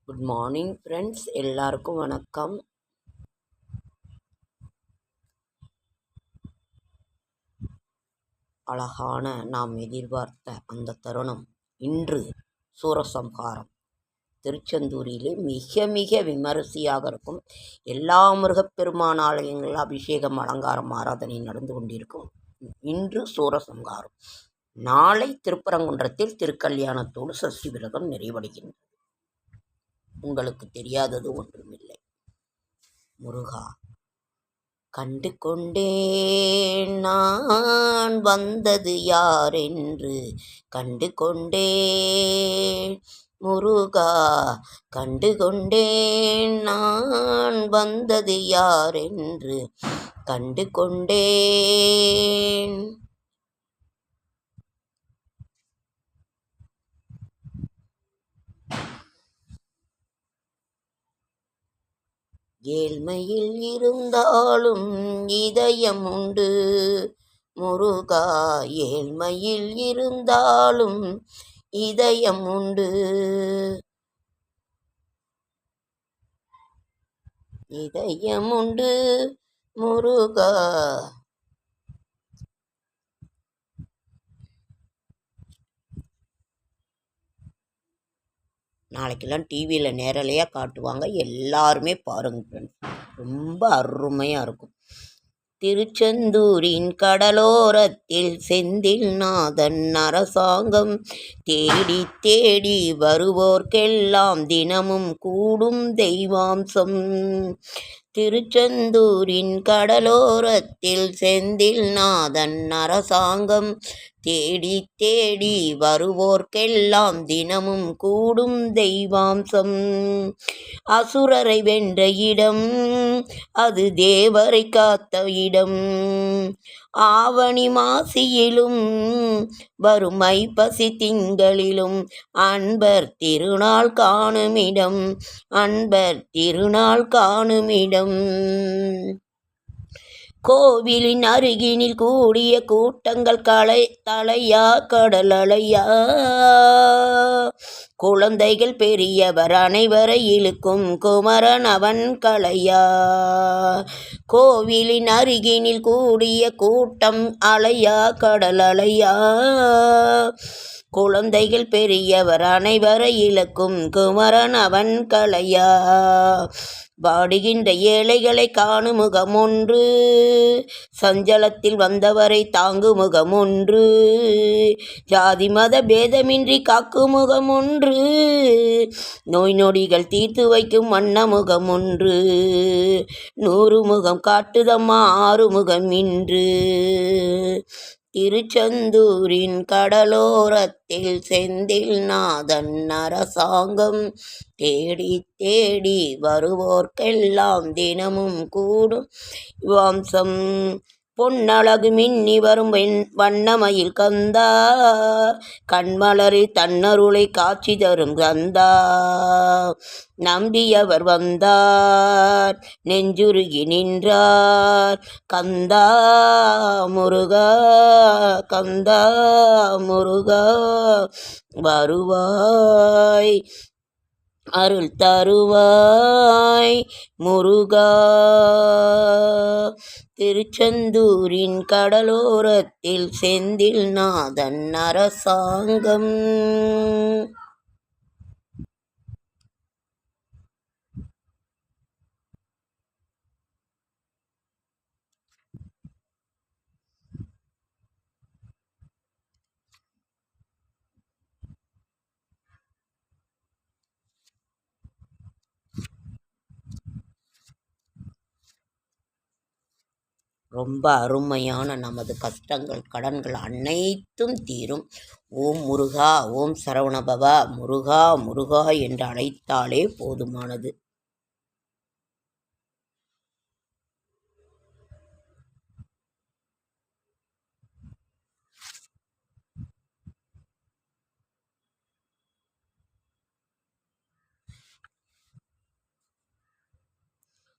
Good morning friends, எல்லாருக்கும் வணக்கம். அழகான நாம் எதிர்பார்த்த அந்த தருணம் இன்று சூரசம்ஹாரம் திருச்செந்தூரிலே மிக மிக விமரிசையாக இருக்கும். எல்லா முருகப்பெருமான் ஆலயங்களில் அபிஷேகம், அலங்காரம், ஆராதனை நடந்து கொண்டிருக்கும். இன்று சூரசம்ஹாரம். நாளை திருப்பரங்குன்றத்தில் திருக்கல்யாணத்தோடு சஷ்டி விரதம் நிறைவடைகின்றது. உங்களுக்கு தெரியாதது ஒன்றுமில்லை. முருகா, கண்டு கொண்டேன் நான் வந்தது யாரென்று, கண்டு கொண்டேன் முருகா, கண்டு கொண்டேன் நான் வந்தது யாரென்று, கண்டு கொண்டேன். ஏழ்மையில் இருந்தாலும் இதயம் உண்டு முருகா, ஏழ்மையில் இருந்தாலும் இதயம் உண்டு, இதயம் உண்டு முருகா. நாளைக்கெல்லாம் டிவியில் நேரலையாக காட்டுவாங்க, எல்லாருமே பாருங்க ஃப்ரெண்ட்ஸ், ரொம்ப அருமையாக இருக்கும். திருச்செந்தூரின் கடலோரத்தில் செந்தில் நாதன் அரசாங்கம் தேடி தேடி வருவோர்க்கெல்லாம் தினமும் கூடும் தெய்வாம்சம். திருச்செந்தூரின் கடலோரத்தில் செந்தில் நாதன் அரசாங்கம் தேடி தேடி வருவோர்க்கெல்லாம் தினமும் கூடும் தெய்வாம்சம். அசுரரை வென்ற இடம் அது தேவரை காத்த இடம். ஆவணி மாசியிலும் வரும் ஐப்பசி திங்களிலும் அன்பர் திருநாள் காணுமிடம், அன்பர் திருநாள் காணுமிடம். கோவிலின் அருகினில் கூடிய கூட்டங்கள் தலையா கடலையா, குழந்தைகள் பெரியவர் அனைவரை இழுக்கும் குமரன் அவன் கலையா. கோவிலின் அருகினில் கூடிய கூட்டம் அலையா கடலையா, குழந்தைகள் பெரியவர் அனைவரை இழுக்கும் குமரன் அவன் கலையா. வாடுகின்ற ஏழைகளை காணும் முகம் ஒன்று, சஞ்சலத்தில் வந்தவரை தாங்கும் முகம் ஒன்று, ஜாதி மத பேதமின்றி காக்கும் முகம் ஒன்று, நோய் நொடிகள் தீர்த்து வைக்கும் வண்ண முகம் ஒன்று, 100 முகம் காட்டுதம்மா 6 முகம் இன்று. திருச்செந்தூரின் கடலோரத்தில் செந்தில் நாதன் அரசாங்கம் தேடி தேடி வருவோர்க்கெல்லாம் தினமும் கூடும் வம்சம். பொன்னழகு மின்னி வரும் வண்ணமயில் கந்தா, கண்மலரில் தன்னருளை காட்சி தரும் கந்தா. நம்பியவர் வந்தார் நெஞ்சுருகி நின்றார் கந்தா முருகா, கந்தா முருகா, வருவாய் அருள் தருவாய் முருகா. திருச்செந்தூரின் கடலோரத்தில் செந்தில் நாதன் அரசாங்கம். ரொம்ப அருமையான நமது கஷ்டங்கள், கடன்கள் அனைத்தும் தீரும். ஓம் முருகா, ஓம் சரவணபவா, முருகா முருகா என்று அழைத்தாலே போதுமானது.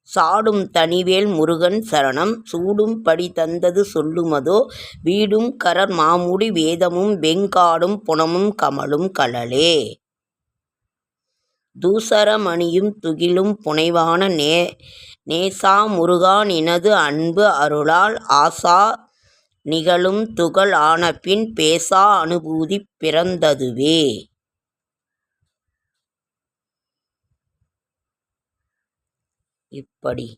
சாடும் தனிவேல் முருகன் சரணம், சூடும் படி தந்தது சொல்லுமதோ, வீடும் கரர் மாமுடி வேதமும் வெங்காடும் புனமும் கமலும் கழலே. தூசரமணியும் துகிலும் புனைவான நேசா முருகா நினது அன்பு அருளால் ஆசா நிகழும் துகள் ஆனபின் பேசா அனுபூதி பிறந்ததுவே. இப்படி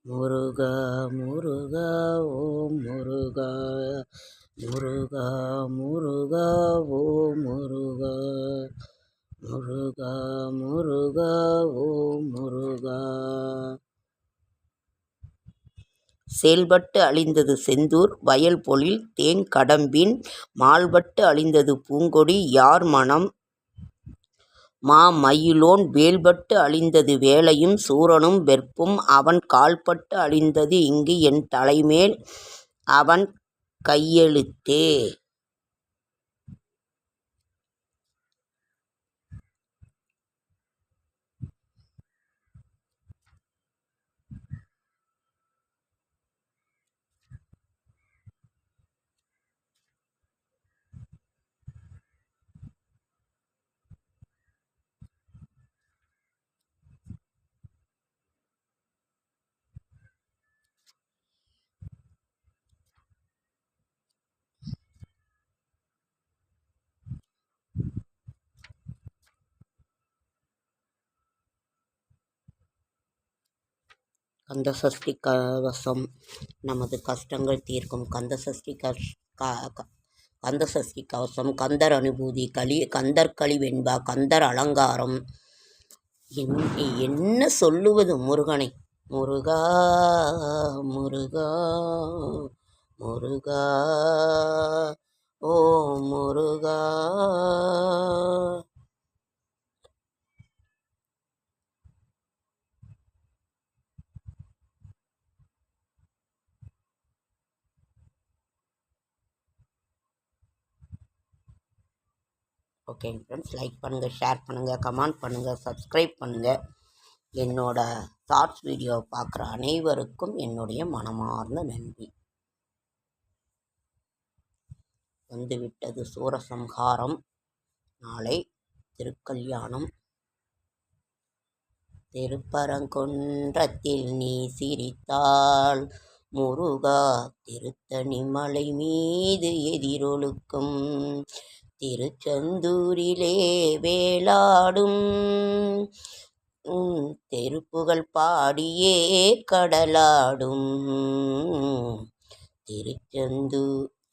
முருகா முருகா ஓம் முருகா முருகா முருகா ஓம் முருகா முருகா முருகா ஓம் முருகா. செயல்பட்டு அழிந்தது செந்தூர் வயல் பொழில் தேங்கடம்பின் மால்பட்டு அழிந்தது பூங்கொடி யார் மனம் மாமயிலோன் வேல்பட்டு அழிந்தது வேலையும் சூரனும் வெற்பும் அவன் கால்பட்டு அழிந்தது இங்கு என் தலைமேல் அவன் கையெழுத்தே. கந்தசஷ்டி கவசம் நமது கஷ்டங்கள் தீர்க்கும். கந்தசஷ்டி கவசம் கந்தர் அனுபூதி கந்தர் களி வெண்பா கந்தர் அலங்காரம். என்ன சொல்லுவது முருகனை. முருகா முருகா முருகா ஓ முருகா. ஓகே ஃப்ரெண்ட்ஸ், லைக் பண்ணுங்கள், ஷேர் பண்ணுங்கள், கமெண்ட் பண்ணுங்கள், சப்ஸ்கிரைப் பண்ணுங்கள். என்னோட ஷார்ட்ஸ் வீடியோ பார்க்குற அனைவருக்கும் என்னுடைய மனமார்ந்த நன்றி. வந்துவிட்டது சூரசம்ஹாரம். நாளை திருக்கல்யாணம். திருப்பரங்குன்றத்தில் நீ சிரித்தாள் முருகா திருத்தணி மலை மீது எதிரொலுக்கும் திருச்செந்தூரிலே வேலாடும் தெருப்புகள் பாடியே கடலாடும்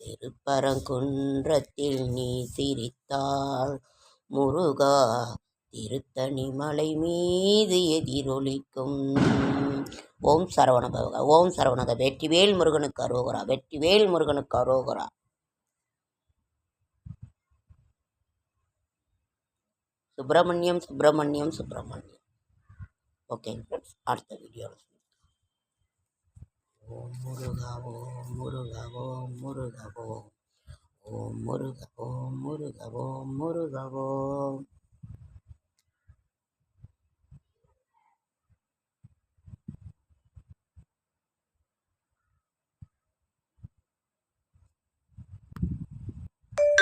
திருப்பரங்குன்றத்தில் நீ சிரித்தாள் முருகா திருத்தணி மலை மீது எதிரொலிக்கும். ஓம் சரவணபவ ஓம் சரவணக. வெற்றிவேல் முருகனுக்கு அரோகரா. வெற்றிவேல் முருகனுக்கு அரோகரா. சுப்பிரமணியம் சுப்பிரமணியம் சுப்பிரமணியம். ஓகே ஃப்ரெண்ட்ஸ், அடுத்த வீடியோவில் ஓம் முருகா ஓம் முருகா ஓம் முருகா ஓம் முருகா ஓம் முருகா ஓம் முருகா ஓம்.